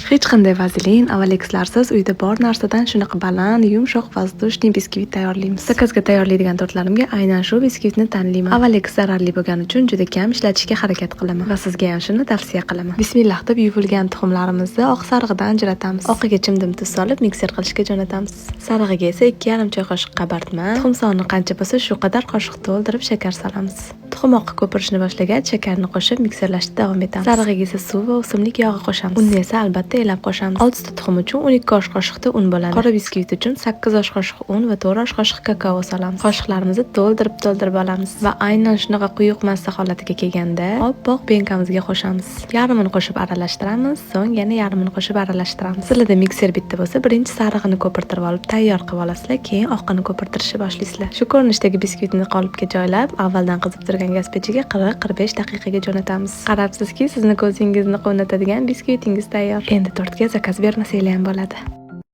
Hech qanday vazelin, avalekslarsiz uyda bor narsadan shunaqa baland, yumshoq va воздушный biskvit tayyorlaymiz. Zakazga tayyorlaydigan tortlarimga aynan shu biskvitni tanlayman. Avaleks zararli bo'lgani uchun juda kam ishlatishga harakat qilaman va sizga ham shuni tavsiya qilaman. Bismillah deb yuvilgan tuxumlarimizni oq sarig'idan ajratamiz. Oqiga chimdim tuz solib mikser qilishga jo'natamiz. Sarig'iga esa 2,5 choy qoshiq qabartma, tuxum soni qancha bo'lsa shu qadar qoshiq to'ldirib shakar solamiz. Tuxum oqi ko'pirishni boshlagach, shakarni qo'shib mikserlashda davom etamiz. Sarig'iga esa suv va o'simlik yog'i qo'shamiz. Unni esa albatta elab qo'shamiz. 6 ta tuxum uchun 12 osh qoshiqda un bo'ladi. Qora biskvit uchun 8 osh qoshiq un va 4 osh qoshiq kakao solamiz. Qoshiqlarimizni to'ldirib olamiz va aynan shunaqa quyuq massa holatiga kelganda oppoq penkamizga qo'shamiz. Yarmini qo'shib aralashtiramiz, so'ng yana yarmini qo'shib aralashtiramiz. Sizlarda mikser bitta bo'lsa, birinchi sarig'ini ko'pirtirib olib tayyor qilib olasizlar, keyin oqini ko'pirtirishni boshlaysiz. Shu ko'rinishdagi biskvitni qolipga joylab, avvaldan qizib turgan gaz pechiga 40-45 daqiqaga jo'natamiz. Qarabsizki, sizni ko'zingizni quvnatadigan biskvitingiz tayyor. Endi tortga zakaz bermasanglar ham bo'ladi.